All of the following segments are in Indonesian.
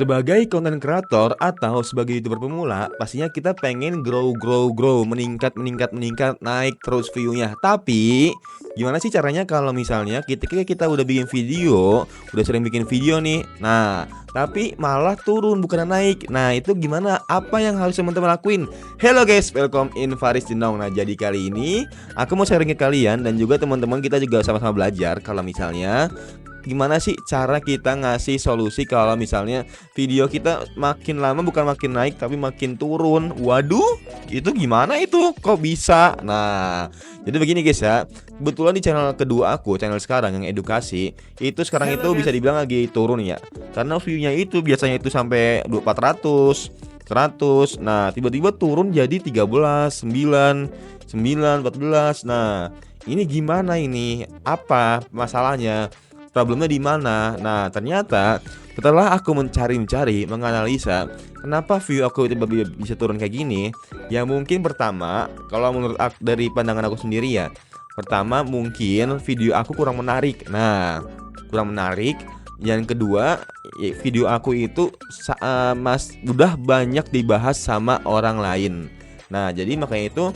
Sebagai konten kreator atau sebagai YouTuber pemula, pastinya kita pengen grow, meningkat, naik terus view-nya. Tapi, gimana sih caranya kalau misalnya ketika kita udah bikin video, udah sering bikin video nih, nah, tapi malah turun bukan naik. Nah, itu gimana? Apa yang harus teman-teman lakuin? Hello guys, welcome in Faris Jenong. Nah, jadi kali ini aku mau sharing ke kalian dan juga teman-teman, kita juga sama-sama belajar kalau misalnya gimana sih cara kita ngasih solusi kalau misalnya video kita makin lama bukan makin naik tapi makin turun. Waduh, itu gimana itu? Kok bisa? Nah, jadi begini guys ya. Kebetulan di channel kedua aku, channel sekarang yang edukasi, itu sekarang itu bisa dibilang lagi turun ya. Karena view-nya itu biasanya itu sampai 400, 100. Nah, tiba-tiba turun jadi 13, 9, 9, 14. Nah, ini gimana ini? Apa masalahnya? Problemnya di mana? Nah, ternyata setelah aku mencari-cari, menganalisa kenapa view aku tiba-tiba bisa turun kayak gini, ya mungkin pertama, kalau menurut aku, dari pandangan aku sendiri ya, pertama mungkin video aku kurang menarik. Nah, kurang menarik. Yang kedua, video aku itu udah banyak dibahas sama orang lain. Nah, jadi makanya itu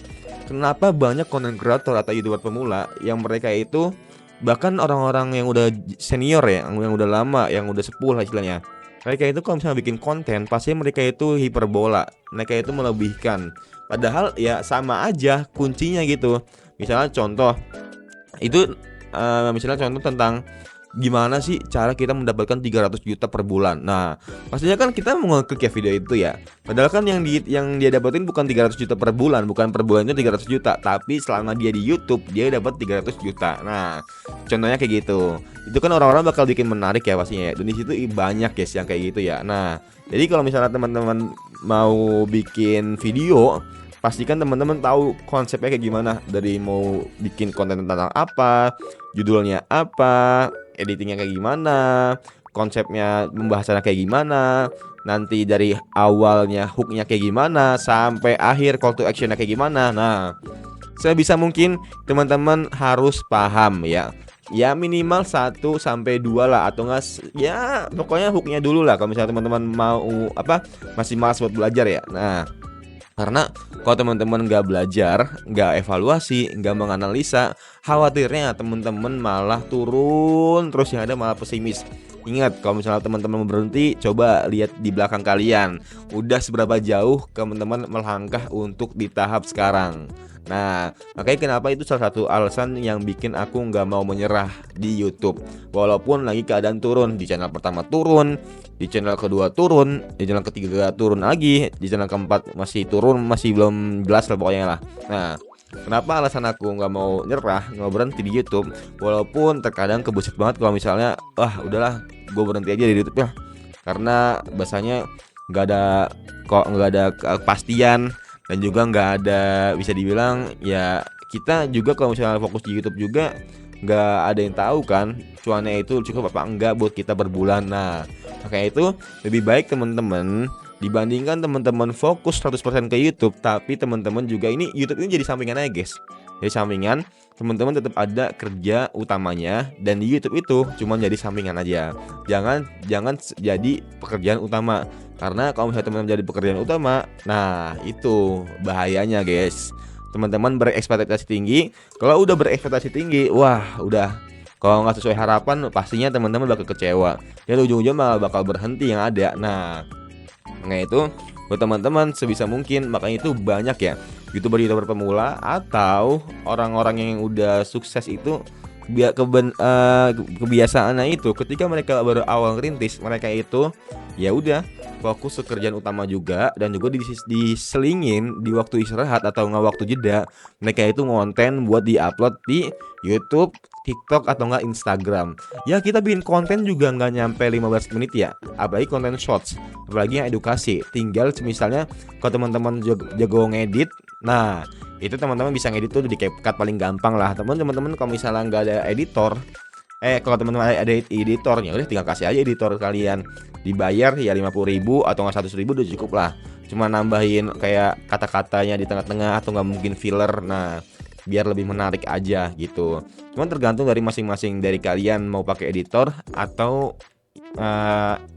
kenapa banyak konten kreator atau YouTuber pemula yang mereka itu, bahkan orang-orang yang udah senior ya, yang udah lama, yang udah sepuh lah istilahnya, mereka itu kalau misalnya bikin konten pasti mereka itu hiperbola, mereka itu melebihkan, padahal ya sama aja kuncinya gitu. Misalnya contoh itu, misalnya contoh tentang gimana sih cara kita mendapatkan 300 juta per bulan. Nah, pastinya kan kita mau ngeklik ya video itu ya. Padahal kan yang dia dapetin bukan 300 juta per bulan, bukan per bulannya 300 juta, tapi selama dia di YouTube dia dapat 300 juta. Nah, contohnya kayak gitu. Itu kan orang-orang bakal bikin menarik ya pastinya ya. Dan di situ banyak guys yang kayak gitu ya. Nah, jadi kalau misalnya teman-teman mau bikin video, pastikan teman-teman tahu konsepnya kayak gimana, dari mau bikin konten tentang apa, judulnya apa, editingnya kayak gimana, konsepnya pembahasannya kayak gimana, nanti dari awalnya hooknya kayak gimana sampai akhir call to actionnya kayak gimana. Nah, sebisa mungkin teman-teman harus paham ya. Ya minimal 1 sampai 2 lah, atau enggak ya pokoknya hooknya dulu lah kalau misalnya teman-teman mau masih malas buat belajar ya. Nah, karena kalau teman-teman nggak belajar, nggak evaluasi, nggak menganalisa, khawatirnya teman-teman malah turun terus, yang ada malah pesimis. Ingat, kalau misalnya teman-teman mau berhenti, coba lihat di belakang kalian, udah seberapa jauh teman-teman melangkah untuk di tahap sekarang. Nah, makanya kenapa itu salah satu alasan yang bikin aku nggak mau menyerah di YouTube. Walaupun lagi keadaan turun, di channel pertama turun, di channel kedua turun, di channel ketiga turun lagi, di channel keempat masih turun, masih belum jelas lah pokoknya lah. Nah, kenapa alasan aku nggak mau nyerah, nggak berhenti di YouTube? Walaupun terkadang kebuset banget kalau misalnya, udahlah, gue berhenti aja di YouTube ya, karena bahasanya nggak ada kepastian, dan juga nggak ada, bisa dibilang ya, kita juga kalau misalnya fokus di YouTube juga nggak ada yang tahu kan cuannya itu cukup apa enggak buat kita berbulan. Nah, makanya itu lebih baik teman-teman, dibandingkan teman-teman fokus 100% ke YouTube, tapi teman-teman juga ini, YouTube ini jadi sampingan aja guys. Jadi sampingan, teman-teman tetap ada kerja utamanya, dan di YouTube itu cuma jadi sampingan aja. Jangan jadi pekerjaan utama. Karena kalau misalnya teman-teman jadi pekerjaan utama, nah itu bahayanya guys. Teman-teman berekspektasi tinggi, kalau udah berekspektasi tinggi, wah udah, kalau nggak sesuai harapan pastinya teman-teman bakal kecewa. Ya ujung-ujungnya malah bakal berhenti yang ada. Nah, itu buat teman-teman sebisa mungkin, makanya itu banyak ya YouTuber pemula atau orang-orang yang udah sukses itu, kebiasaannya itu ketika mereka baru awal rintis, mereka itu ya udah fokus ke kerjaan utama juga, dan juga diselingin di waktu istirahat atau nggak waktu jeda, mereka itu ngonten buat diupload di YouTube, TikTok, atau nggak Instagram. Ya kita bikin konten juga nggak nyampe 15 menit ya, apalagi konten shorts, apalagi yang edukasi. Tinggal misalnya kalau teman-teman jago ngedit, nah itu teman-teman bisa ngedit tuh di CapCut paling gampang lah. Teman-teman kalau misalnya nggak ada editor, kalau teman-teman ada editornya, udah tinggal kasih aja editor kalian, dibayar ya 50.000 atau nggak 100.000 udah cukup lah. Cuma nambahin kayak kata-katanya di tengah-tengah, atau nggak mungkin filler. Nah, biar lebih menarik aja gitu. Cuman tergantung dari masing-masing dari kalian mau pakai editor atau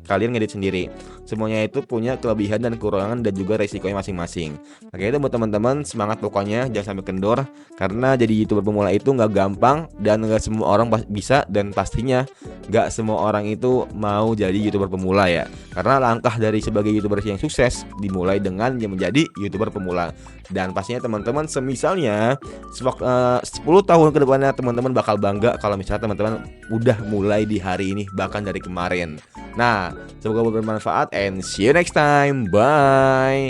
kalian ngedit sendiri. Semuanya itu punya kelebihan dan kekurangan dan juga resikonya masing-masing. Oke, itu buat teman-teman, semangat pokoknya, jangan sampai kendor. Karena jadi YouTuber pemula itu nggak gampang dan nggak semua orang bisa, dan pastinya nggak semua orang itu mau jadi YouTuber pemula ya. Karena langkah dari sebagai YouTuber yang sukses dimulai dengan menjadi YouTuber pemula. Dan pastinya teman-teman, semisalnya 10 tahun ke depannya teman-teman bakal bangga kalau misalnya teman-teman udah mulai di hari ini, bahkan dari kemarin. Nah, semoga bermanfaat and see you next time. Bye.